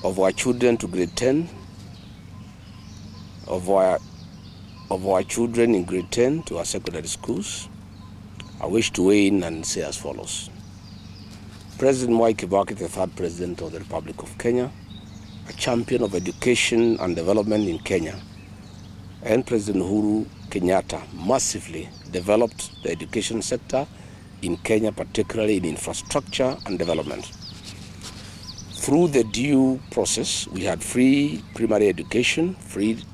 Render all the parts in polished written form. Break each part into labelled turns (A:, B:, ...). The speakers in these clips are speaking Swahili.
A: of our children to grade 10, of our children in grade 10 to our secondary schools, I wish to weigh in and say as follows. President Mwai Kibaki, the third president of the Republic of Kenya, a champion of education and development in Kenya, and President Uhuru Kenyatta massively developed the education sector in Kenya, particularly in infrastructure and development. Through the due process, we had free primary education, free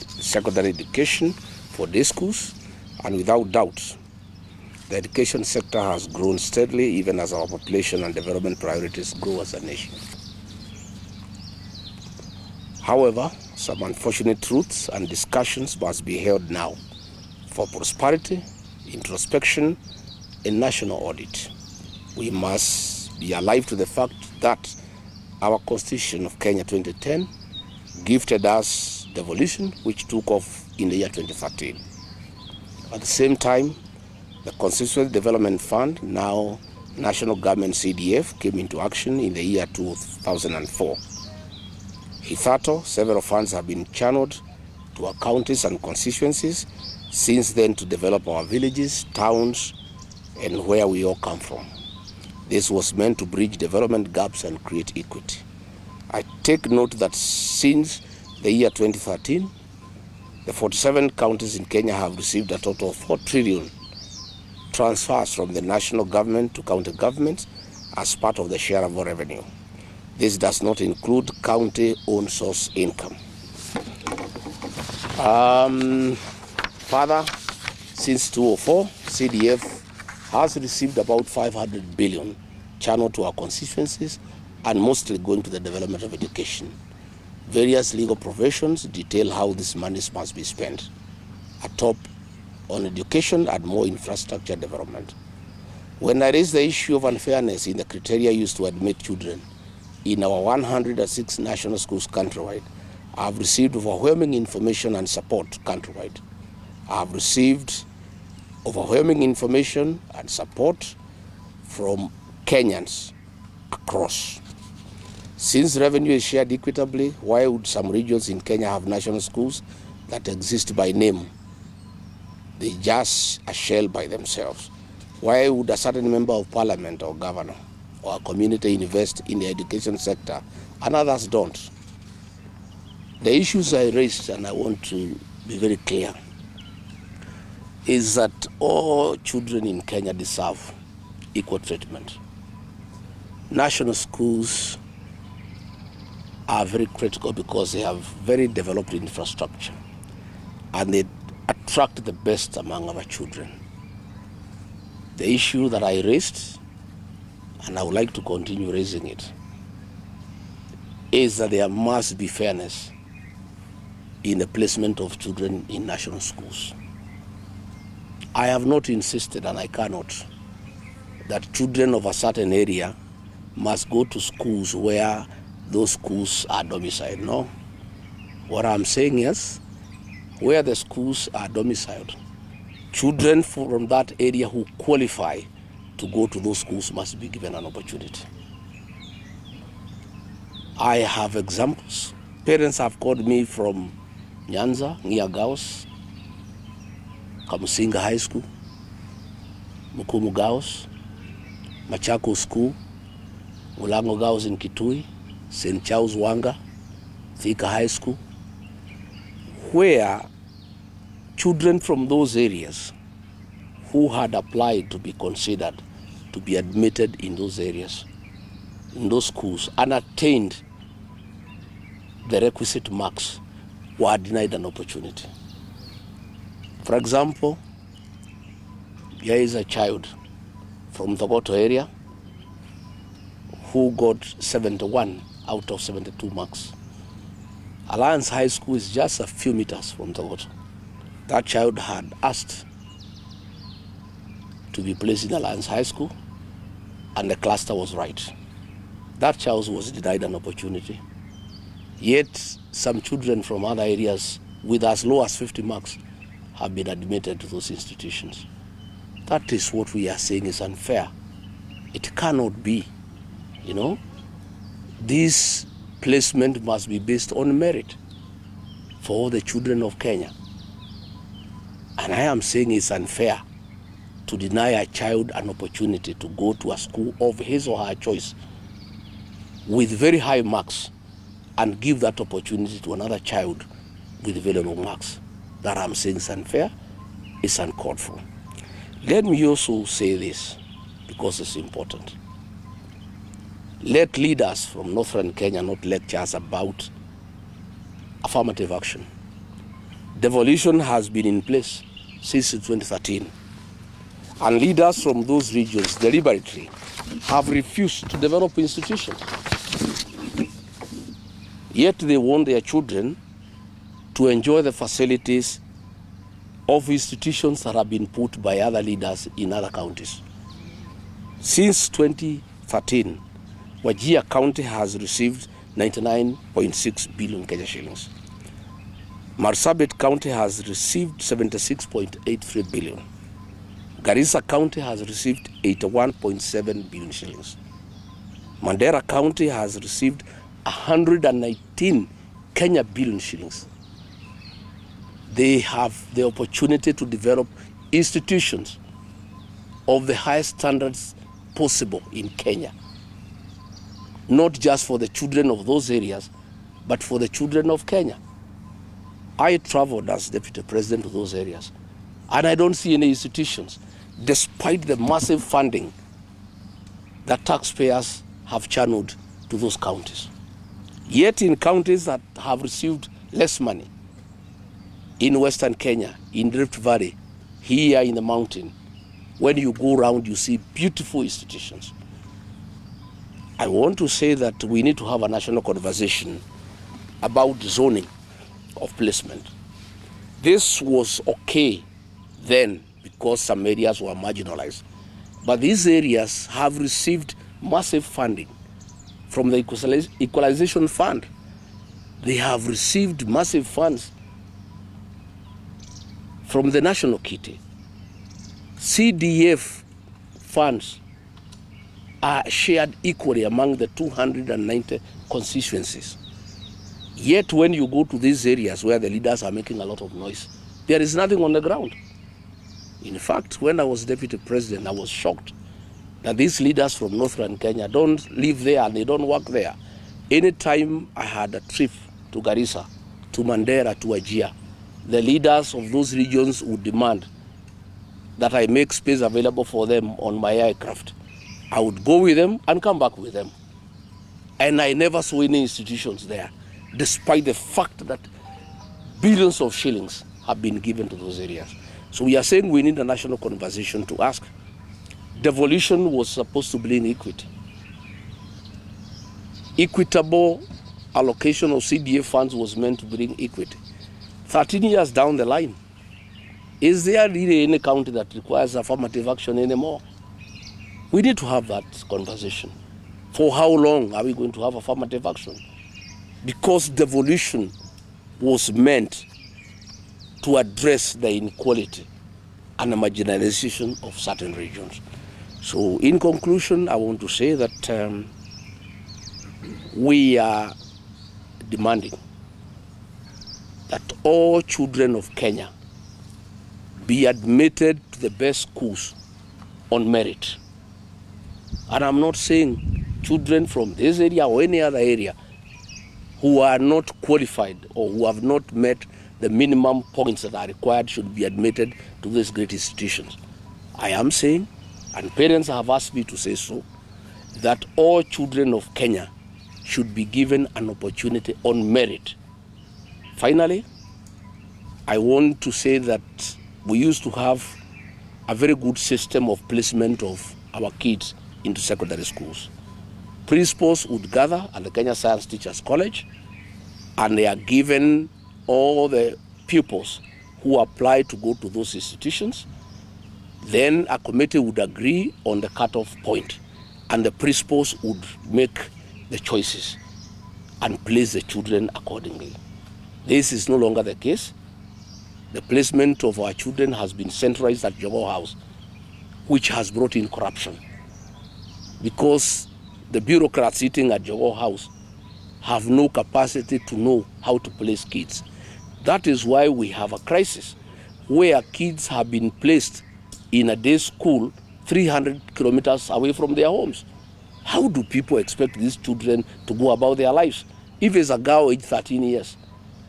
A: secondary education for day schools, and without doubt, the education sector has grown steadily even as our population and development priorities grow as a nation. However, some unfortunate truths and discussions must be held now for prosperity, introspection, and national audit. We must be alive to the fact that our Constitution of Kenya 2010 gifted us devolution, which took off in the year 2013. At the same time, the Constitutional Development Fund, now National Government CDF, came into action in the year 2004. Hitherto, several funds have been channeled to our counties and constituencies since then to develop our villages, towns, and where we all come from. This was meant to bridge development gaps and create equity. I take note that since the year 2013, the 47 counties in Kenya have received a total of 4 trillion transfers from the national government to county governments as part of the shareable revenue. This does not include county-owned source income. Further, since 2004, CDF has received about 500 billion channeled to our constituencies and mostly going to the development of education. Various legal professions detail how these monies must be spent. Atop on education and more infrastructure development. When I raise the issue of unfairness in the criteria used to admit children in our 106 national schools countrywide, I have received overwhelming information and support countrywide. I have received overwhelming information and support from Kenyans across. Since revenue is shared equitably, why would some regions in Kenya have national schools that exist by name? They just a shell by themselves. Why would a certain member of parliament or governor or a community invest in the education sector and others don't? The issues I raised, and I want to be very clear, is that all children in Kenya deserve equal treatment. National schools are very critical because they have very developed infrastructure and they attract the best among our children. The issue that I raised, and I would like to continue raising it, is that there must be fairness in the placement of children in national schools. I have not insisted, and I cannot, that children of a certain area must go to schools where those schools are domiciled. No. What I'm saying is, where the schools are domiciled, children from that area who qualify to go to those schools must be given an opportunity. I have examples. Parents have called me from Nyanza, near Gaos, Kamusinga High School, Mukumu Gaos, Machako School, Mulango Gaos in Kitui, St. Charles Wanga, Thika High School, where children from those areas who had applied to be considered to be admitted in those areas, in those schools, and attained the requisite marks were denied an opportunity. For example, there is a child from the Thogoto area who got 71 out of 72 marks. Alliance High School is just a few meters from Thogoto. That child had asked to be placed in Alliance High School, and the cluster was right. That child was denied an opportunity. Yet some children from other areas with as low as 50 marks have been admitted to those institutions. That is what we are saying is unfair. It cannot be, These placement must be based on merit for all the children of Kenya. And I am saying it's unfair to deny a child an opportunity to go to a school of his or her choice with very high marks and give that opportunity to another child with very low marks. That I'm saying is unfair, it's uncalled for. Let me also say this, because it's important. Let leaders from northern Kenya not lecture us about affirmative action. Devolution has been in place since 2013. And leaders from those regions deliberately have refused to develop institutions. Yet they want their children to enjoy the facilities of institutions that have been put by other leaders in other counties. Since 2013, Wajir County has received 99.6 billion Kenya shillings. Marsabit County has received 76.83 billion. Garissa County has received 81.7 billion shillings. Mandera County has received 119 Kenya billion shillings. They have the opportunity to develop institutions of the highest standards possible in Kenya. Not just for the children of those areas, but for the children of Kenya. I traveled as deputy president to those areas, and I don't see any institutions, despite the massive funding that taxpayers have channeled to those counties. Yet in counties that have received less money, in Western Kenya, in Rift Valley, here in the mountain, when you go around, you see beautiful institutions. I want to say that we need to have a national conversation about zoning of placement. This was okay then because some areas were marginalized. But these areas have received massive funding from the Equalization Fund. They have received massive funds from the National Kitty. CDF funds are shared equally among the 290 constituencies. Yet when you go to these areas where the leaders are making a lot of noise, there is nothing on the ground. In fact, when I was deputy president, I was shocked that these leaders from northern Kenya don't live there and they don't work there. Anytime I had a trip to Garissa, to Mandera, to Wajir, the leaders of those regions would demand that I make space available for them on my aircraft. I would go with them and come back with them. And I never saw any institutions there, despite the fact that billions of shillings have been given to those areas. So we are saying we need a national conversation to ask. Devolution was supposed to bring equity. Equitable allocation of CDA funds was meant to bring equity. 13 years down the line, is there really any county that requires affirmative action anymore? We need to have that conversation. For how long are we going to have affirmative action? Because devolution was meant to address the inequality and the marginalization of certain regions. So in conclusion, I want to say that we are demanding that all children of Kenya be admitted to the best schools on merit. And I'm not saying children from this area or any other area who are not qualified or who have not met the minimum points that are required should be admitted to these great institutions. I am saying, and parents have asked me to say so, that all children of Kenya should be given an opportunity on merit. Finally, I want to say that we used to have a very good system of placement of our kids into secondary schools. Principals would gather at the Kenya Science Teachers College, and they are given all the pupils who apply to go to those institutions. Then a committee would agree on the cutoff point, and the principals would make the choices and place the children accordingly. This is no longer the case. The placement of our children has been centralized at Jogoo House, which has brought in corruption, because the bureaucrats sitting at Jogoo House have no capacity to know how to place kids. That is why we have a crisis where kids have been placed in a day school 300 kilometers away from their homes. How do people expect these children to go about their lives? If it's a girl aged 13 years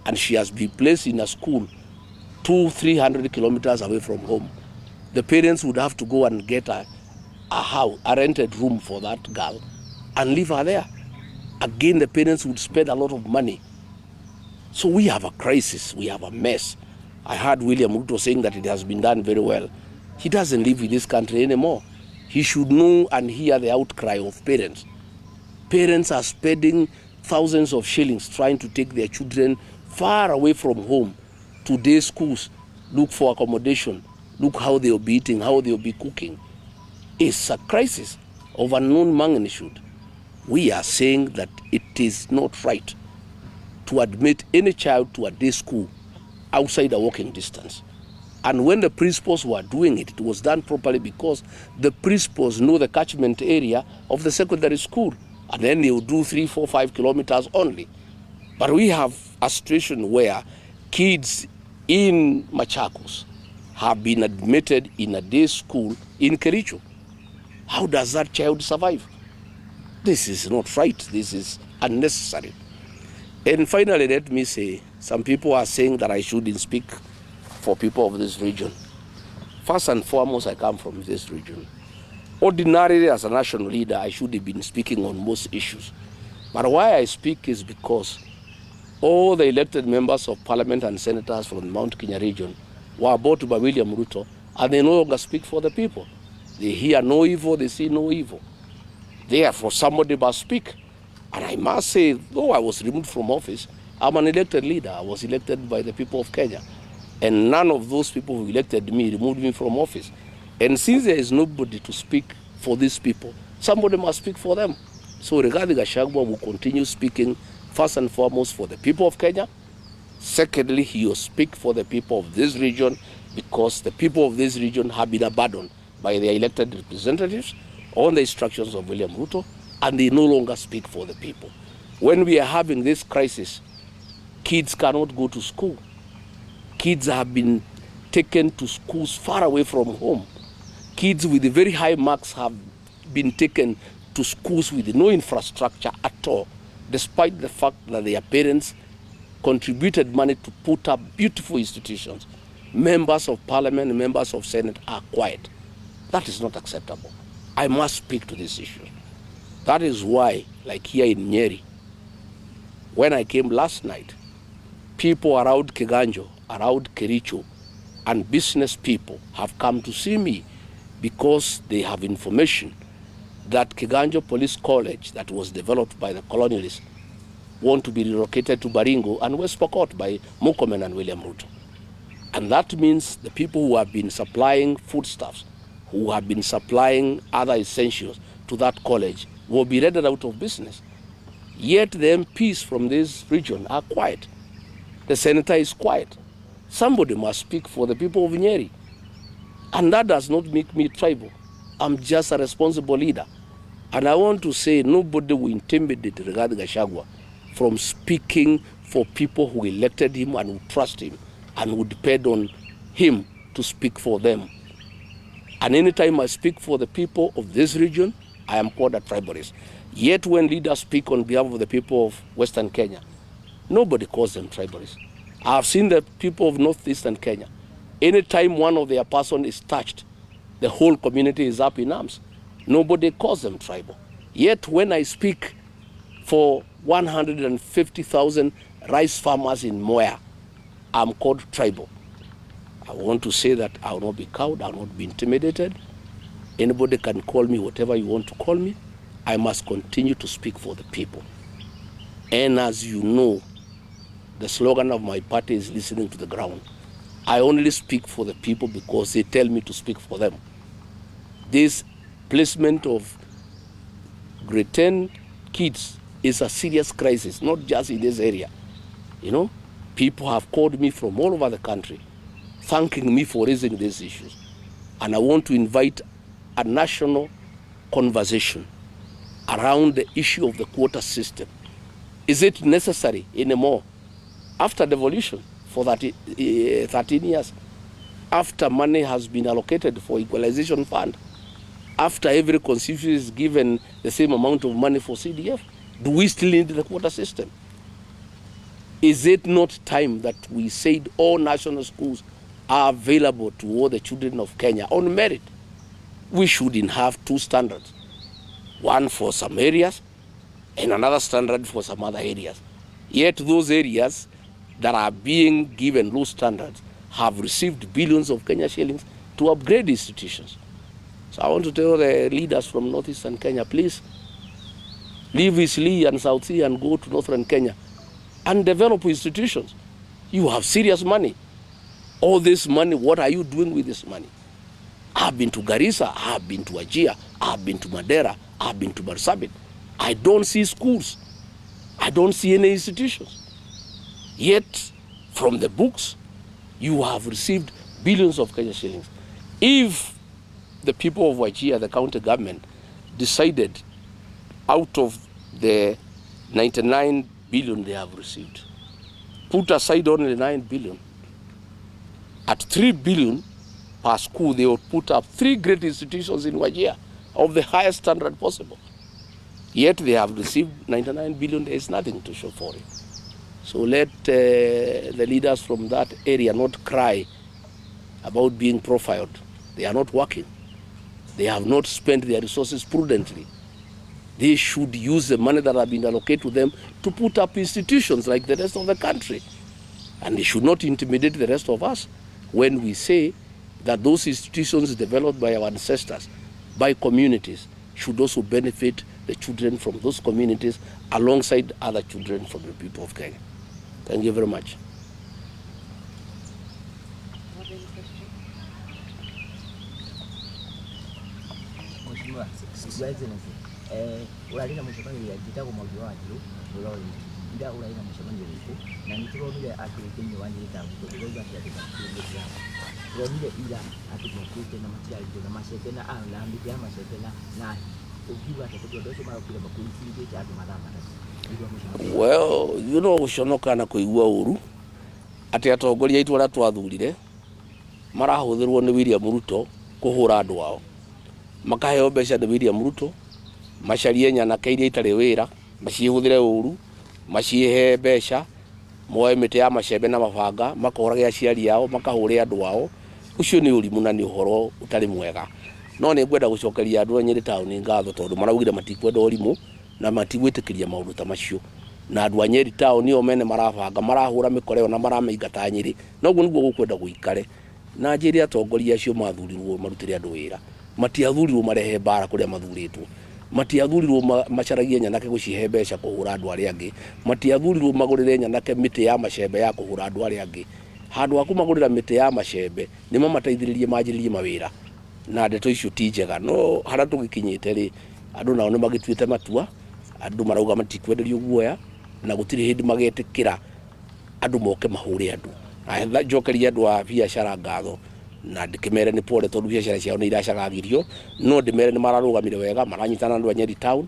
A: and she has been placed in a school 200-300 kilometers away from home, the parents would have to go and get a house, a rented room for that girl and leave her there. Again, the parents would spend a lot of money. So we have a crisis, we have a mess. I heard William Ruto saying that it has been done very well. He doesn't live in this country anymore. He should know and hear the outcry of parents. Parents are spending thousands of shillings trying to take their children far away from home to day schools, look for accommodation, look how they'll be eating, how they'll be cooking. It's a crisis of unknown magnitude. We are saying that it is not right to admit any child to a day school outside a walking distance. And when the principals were doing it, it was done properly because the principals know the catchment area of the secondary school. And then they will do 3, 4, 5 kilometers only. But we have a situation where kids in Machakos have been admitted in a day school in Kericho. How does that child survive? This is not right. This is unnecessary. And finally, let me say, some people are saying that I shouldn't speak for people of this region. First and foremost, I come from this region. Ordinarily, as a national leader, I should have been speaking on most issues. But why I speak is because all the elected members of parliament and senators from the Mount Kenya region were bought by William Ruto, and they no longer speak for the people. They hear no evil, they see no evil. Therefore, somebody must speak. And I must say, though I was removed from office, I'm an elected leader. I was elected by the people of Kenya. And none of those people who elected me removed me from office. And since there is nobody to speak for these people, somebody must speak for them. So Rigathi Gachagua will continue speaking first and foremost for the people of Kenya. Secondly, he will speak for the people of this region because the people of this region have been abandoned by their elected representatives on the instructions of William Ruto, and they no longer speak for the people. When we are having this crisis, kids cannot go to school. Kids have been taken to schools far away from home. Kids with very high marks have been taken to schools with no infrastructure at all, despite the fact that their parents contributed money to put up beautiful institutions. Members of parliament, members of senate are quiet. That is not acceptable. I must speak to this issue. That is why, like here in Nyeri, when I came last night, people around Kiganjo, around Kericho, and business people have come to see me because they have information that Kiganjo Police College that was developed by the colonialists want to be relocated to Baringo and West Pokot by Murkomen and William Ruto. And that means the people who have been supplying foodstuffs, who have been supplying other essentials to that college will be rendered out of business. Yet the MPs from this region are quiet. The senator is quiet. Somebody must speak for the people of Nyeri. And that does not make me tribal. I'm just a responsible leader. And I want to say nobody will intimidate Rigathi Gachagua from speaking for people who elected him and who trust him and who depend on him to speak for them. And anytime I speak for the people of this region, I am called a tribalist. Yet when leaders speak on behalf of the people of Western Kenya, nobody calls them tribalists. I have seen the people of Northeastern Kenya. Anytime one of their person is touched, the whole community is up in arms. Nobody calls them tribal. Yet when I speak for 150,000 rice farmers in Moya, I'm called tribal. I want to say that I will not be cowed, I will not be intimidated. Anybody can call me whatever you want to call me. I must continue to speak for the people. And as you know, the slogan of my party is listening to the ground. I only speak for the people because they tell me to speak for them. This placement of grade 10 kids is a serious crisis, not just in this area. You know, people have called me from all over the country, thanking me for raising these issues. And I want to invite a national conversation around the issue of the quota system. Is it necessary anymore after devolution for 13 years? After money has been allocated for equalization fund, after every constituency is given the same amount of money for CDF, do we still need the quota system? Is it not time that we said all national schools are available to all the children of Kenya on merit? We shouldn't have two standards, one for some areas and another standard for some other areas. Yet those areas that are being given low standards have received billions of Kenya shillings to upgrade institutions. So I want to tell the leaders from northeastern Kenya, please leave Eastleigh and South Sea and go to northern Kenya and develop institutions. You have serious money. All this money, what are you doing with this money? I've been to Garissa, I've been to Wajir, I've been to Madera, I've been to Marsabit. I don't see schools. I don't see any institutions. Yet, from the books, you have received billions of Kenya shillings. If the people of Wajir, the county government, decided out of the 99 billion they have received, put aside only 9 billion, at 3 billion per school, they would put up 3 great institutions in Wajir of the highest standard possible. Yet they have received 99 billion, there is nothing to show for it. So let the leaders from that area not cry about being profiled. They are not working. They have not spent their resources prudently. They should use the money that have been allocated to them to put up institutions like the rest of the country. And they should not intimidate the rest of us when we say that those institutions developed by our ancestors, by communities, should also benefit the children from those communities alongside other children from the people of Kenya. Thank you very much. Well, you know, ushonoka na kuigua uru ati atongoria itu ara twathurire marahuthirwo ni William Ruto kuhura andu ao, makaheo mbeca ni William Ruto, macarie nyanake iria itari wira macihuthire uru, macihe mbeca, moe mite ya macembe na mabanga makorage aciari ao, makahure andu ao. Ucio ni urimu na ni uhoro utari mwega. No ni ngwenda gucokeria andu a Nyeri town ngatho tondu maraugire matikwenda urimu na matigwitikiria maundu ta macio, na andu a Nyeri town nio mene marabanga marahura mikoreo na maramaingata Nyeri. Noguo niguo gukwenda guikare na njiri atongoria acio mathurirwo marutire andu wira, matiathurirwo marehe bara kuria mathuritwo, matiathurirwo macaragie nyanake gucihe mbeca kuhura andu aria angi, matiathurirwo magurire nyanake miti ya macembe ya kuhura andu aria angi. Handu aku magurira miti ya macembe nimo mateithiririe manjiririe mawira na ndeto icio ti njega. No hara tugikinyite ri andu nao ni magituite matua, andu marauga matikwenderio guoya na gutiri hindi magetikira andu moke mahure andu. Na njokeria andu a biacara ngatho na ndikimere ni pole tondu biacara ciao ni iracagagirio, no ndimere ni mararugamire wega, maranyitana andu a Nyeri town,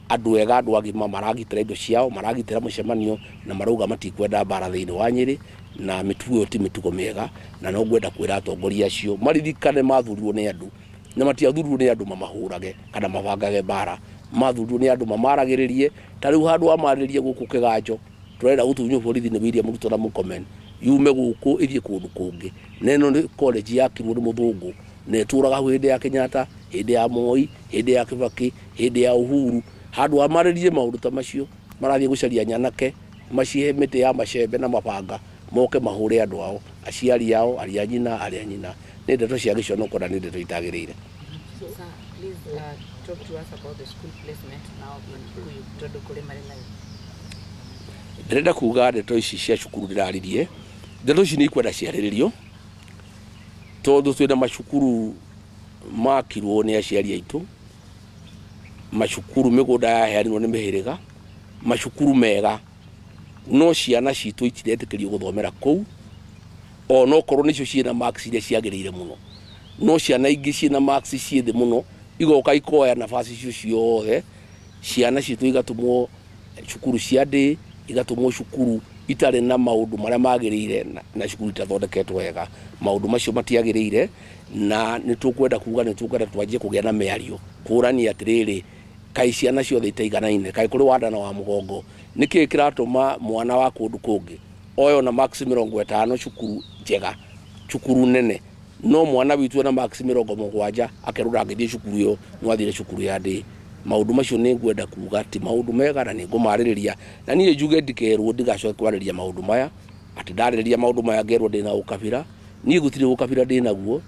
A: andu ega, andu agima maragitira indo ciao, maragitira mucemanio na marauga matikwenda bara thiini wa Nyeri, na mitugo ti mitugo mega. Na no gwenda kwira atongoria acio maririkane mathurirwo ni andu na matiathurirwo ni andu mamahurage kana mabangage bara, mathurirwo ni andu mamaragiririe. Ta riu handu amaririe guku Kiganjo turenda gutunyo borithi ni William Ruto na Murkomen yume guku ithie kundu kungi. Neno ni college ya Kirwo ni muthungu ne turaga hindi ya Kenyatta, hindi ya Moi, hindi ya Kibaki, hindi ya Uhuru. Handu amaririe maundu ta macio marathie gucaria nyanake macihe miti ya macembe na mabanga moke mahure andu ao, aciari ao, aria nyina, aria nyina. Ni ndeto cia giconoko na ni ndeto itagirire.
B: So sir, please talk to us about the school placement now in Kikuyu tondu kuri marina.
A: Ndirenda kuga ndeto ici cia cukuru ndiraririe, ndeto ici ni ikwenda ciariririo tondu twina macukuru makirwo ni aciari aitu, macukuru migunda yaheanirwo ni mihiriga, macukuru mega, no ciana citu itiretĩkĩrio guthomera kou ona okorwo nicio ciina marks iria ciagĩrĩire muno. No ciana ingĩ ciina marks ciĩthĩ muno igoka ikoya nafasi icio ciothe, ciana citu igatumwo cukuru cia ndĩ igatumwo cukuru itare na maundu maria magirire na cukuru itathondeketwo wega. Maundu macio matiagirire na nitukwenda kuga nitukwenda twanjie kugia na miario kurani atiriri kai ciana ciothe itaiganaine kai kuri wandana wa mugongo niki kiratuma mwana wa kundu kungi oyo na max 50 cukuru njega cukuru nene no mwana witu na max 70 akerura ngithie cukuru yo mwathire cukuru ya ndĩ. Maundu macio ni ngwenda kuga ti maundu mega na ni ngumariria na niĩ njuge ndikerwo ndigacoke kwariria maundu maya ati ndariria maundu maya ngerwo ndina ukabira. Niĩ gutire ukabira ndinaguo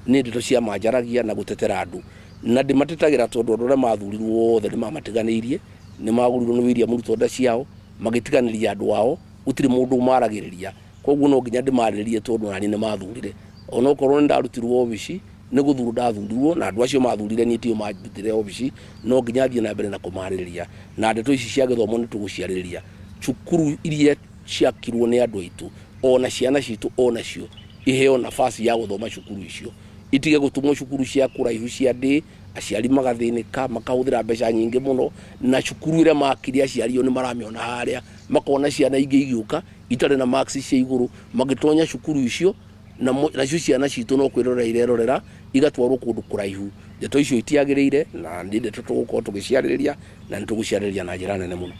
A: ni ndeto cia manjaragia na gutetera andu na ndimatetagira tondu andu aria mathurirwo othe ni mamatiganirie ni magurirwo ni William Ruto nda ciao magitiganiria andu ao gutire mundu maragiriria koguo no nginya ndimaririe tondu nani ni mathurire ona okorwo ndarutirwo obici ni guthuru ndathurirwo na andu acio mathurire ni tio marutire obici no nginya thie na mbere na kumariria na ndeto ici cia githomo ni tuguciaririria cukuru iria ciakirwo ni andu aitu ona ciana citu ona cio iheo nafasi ya guthoma cukuru icio itige gutumwo cukuru cia kuraihu cia ndĩ aciari magathinika makahuthira mbeca nyingi muno na cukuru ire makiri aciari ni maramiona haria makona ciana ingi igiuka itare na max cia iguru magitonya cukuru icio na cio ciana citu no kwirora irerorera igatwarwo kundu kuraihu. Ndeto icio itiagirire na ndi ndeto tugukorwo tugiciaririria na nituguciaririria na njira nene muno.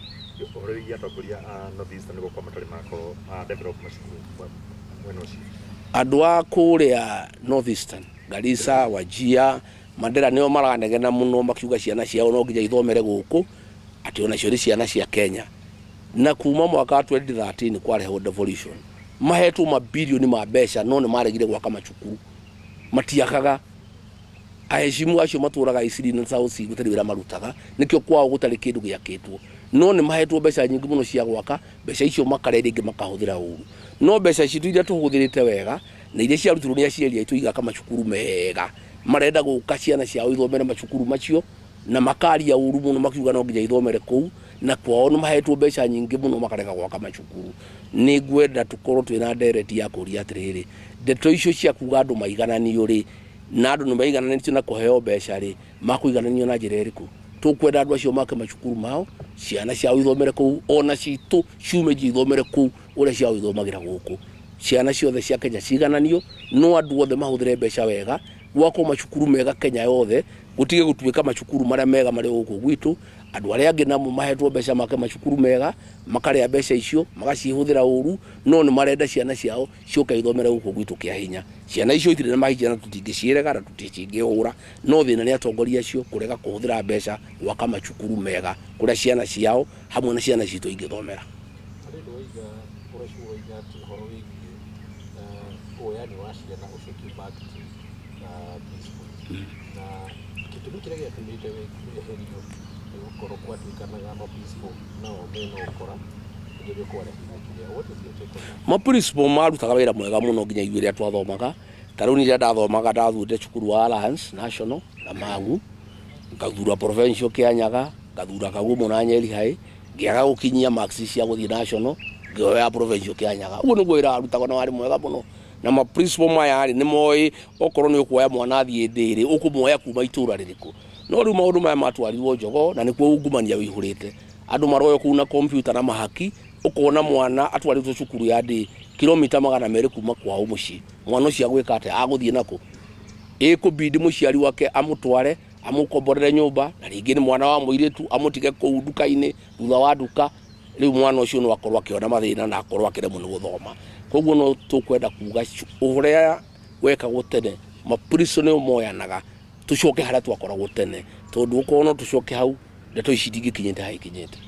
A: Andu a kuria North Eastern Garissa Wajir Mandera nio maranegena muno makiuga ciana ciao no nginya ithomere guku ati ona cio ciana cia Kenya na kuma mwaka 2013 kwareho devolution mahetwo mabilioni ma mbeca no ni maregire gwaka macukuru matiakaga aheshimu acio maturaga Isiri na South gutari wira marutaga nikio kwao gutari kindu giakitwo no ni mahetwo mbeca nyingi muno cia gwaka mbeca icio makarere ingi makahuthira uru no mbeca citu iria tuhuthirite wega na iria ciarutirwo ni aciari aitu igaka macukuru mega marenda guka ciana ciao ithomere macukuru macio na makaria uru muno makiuga no nginya ithomere kuu na kwao ni mahetwo mbeca nyingi muno makarega gwaka macukuru. Ni ngwenda tukorwo twina ndereti ya kuria atiriri ndeto icio cia kuga andu maigananio ri na andu ni maigananio na kuheo mbeca ri makuigananio na njira iriku tukwenda andu acio make macukuru mao ciana ciao ithomere kuu ona citu ciume ithomere kuu uria ciao ithomagira guku ciana ciothe cia Kenya cigananio no andu othe mahuthire mbeca wega gwako macukuru mega Kenya yothe gutige gutuika macukuru maria mega mari guku gwitu andu aria angi namo mahetwo mbeca make macukuru mega makaria mbeca icio magacihuthira uru no ni marenda ciana ciao cioka ithomere guku gwitu kia hinya ciana icio itire na mahijia na tutingiciirega na tuticingihura no thina ni atongoria acio kurega kuhuthira mbeca gwaka macukuru mega kuria ciana ciao hamwe na ciana citu ingithomera. Maprinciple marutaga wira mwega muno nginya igwire twathomaga tariu ni ndathomaga ndathurire cukuru wa Alliance National na Mangu ngathura provincial Kianyaga ngathura Kagumo na Nyeri hai ngiaga gukinyia max cia guthii national ngioya provincial Kianyaga uguo niguo ira arutaga na wari mwega muno na maprinciple maya ni moi okorwo ni ukuoya mwana thie ndiri ukumuoya kuma itura ririku no riu maundu maya matwarirwo Njogo na nikuo ungumania wihurite andu maroyo kuna computer na mahaki ukona mwana atwaritwo cukuru ya ndĩ kilomita 200 kuma kwao mucii mwana ucio agwika ate aguthie nako ikubidi muciari wake amutware amukomborere nyumba na ringi ni mwana wa muiritu amutige kuu duka-ini thutha wa duka riu mwana ucio no akorwo akiona mathina na akorwo akiremwo ni guthoma koguo no tukwenda kuga uria weka gutene mapriso ni moyanaga tucoke haria twakoragwo tene tondu ukorwo no tucoke hau ndeto ici ndingikinyite hai kinyite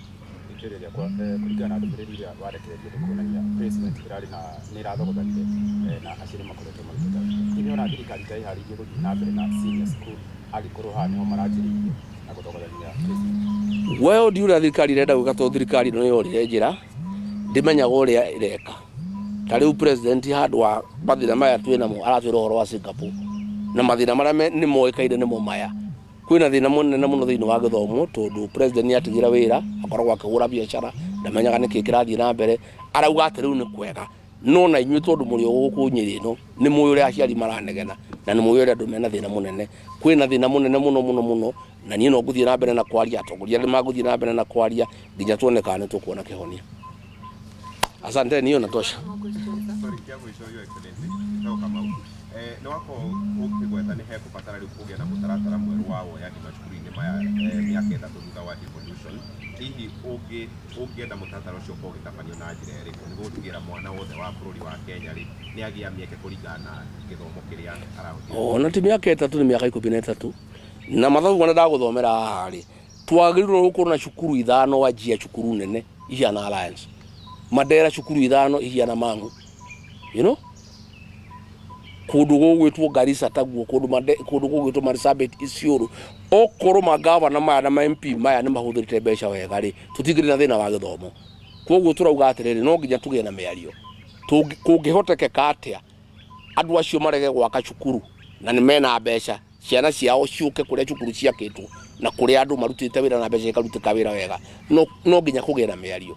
C: kĩrĩria kwa kũringana na ndũmĩrĩri iria warekereirie kuonania placement irarĩ na nĩ irathogothanire na aciari makoretwo magĩteta nĩ ona thirikari ta ĩharĩirie gũthiĩ na mbere na senior school angĩkorwo haha nĩho maranjĩrĩirie na gũthogothania placement.
A: Well ndiura thirikari irenda gwĩka to thirikari no yorire njĩra ndimenyaga ũrĩa ireka ta rĩu president handũ wa mathĩna maya twĩnamo aratwĩra ũhoro wa Singapore na mathĩna marĩa nĩ moĩkaine nĩmo maya kwina thina munene muno thiini wa githomo tondu president ni atigira wira akoragwo akigura biashara ndamenyaga niki kirathie na mbere arauga ati riu ni kwega no na inyuĩ tondũ mũrĩ o gũkũ Nyĩrĩ ĩno nĩ mũĩ ũrĩa aciari maranegena na nĩ mũĩ ũrĩa andũ mena thĩna mũnene. Kwĩna thĩna mũnene mũno na niĩ no ngũthiĩ na mbere na kwaria, atongoria nĩ magũthiĩ na mbere na kwaria nginya tuone kana nĩ tũkuona kĩhonia. Asante, niyo natosha.
D: Nĩ wakorwo ũkĩgweta nĩ hekũbatara rĩu kũgĩa na mũtaratara mwerũ wa woyani macukuru-inĩ maya mĩaka ĩtatũ thutha wa devolution. Hihi ũngĩenda mũtaratara ũcio ũkorwo ũgĩtabanio na njĩra ĩrĩkũ nĩguo gũtigĩrĩra mwana wothe wa bũrũri wa Kenya rĩ nĩ agĩa mĩeke kũringana na gĩthomo kĩrĩa arahũthĩra?
A: Ona ti mĩaka ĩtatũ, nĩ mĩaka 13 na mathabu marĩa ndagũthomera haha rĩ, twagĩrĩirwo gũkorwo na cukuru 5 wanjia cukuru nene ihana Alliance, Mandera cukuru 5 ihana Mangu, you know, kundu gũgwĩtwo Garissa taguo, kundu gũgwĩtwo Marsabit, Isiolo. Okorwo magavana maya na MP maya nĩ mahũthĩrĩte mbeca wega rĩ, tũtigĩrĩ na thĩna wa gĩthomo. Koguo tũrauga atĩrĩrĩ, no nginya tũgĩe na mĩario. Kũngĩhotekeka atĩa andũ acio marege gwaka cukuru na nĩ mena mbeca, ciana ciao ciũke kũrĩa cukuru ciakĩtwo na kũrĩa andũ marutĩte wĩra na mbeca ikarutĩka wĩra wega, no nginya kũgĩe na mĩario.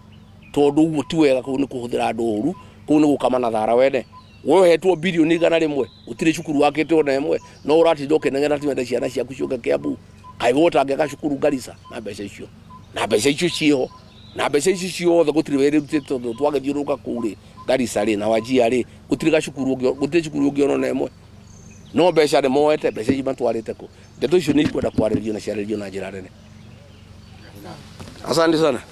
A: Tondũ ũguo ti wega, kũu nĩ kũhũthĩra andũ ũru, kũu nĩ gũkama na thara wene. Wewe hetwo bilioni 100 utirĩ cukuru wakĩte ona ĩmwe, no ũratinda ũkĩnegena tiwende ciana ciaku ciũke Kiambu. Kaĩ ũtangĩaka cukuru Garissa na mbeca icio, na mbeca icio ciho, na mbeca icio ciothe gũtirĩ wĩra rutĩtwo twagĩthiũrũka kũrĩ Garissa rĩ na Wajir rĩ, gũtirĩ cukuru ũngĩona na ĩmwe, no mbeca nĩ moete, mbeca icio matwarĩte kũ? Ndeto icio nĩ ikwenda kwarĩrio na ciarĩrio na njĩra nene. Asante sana.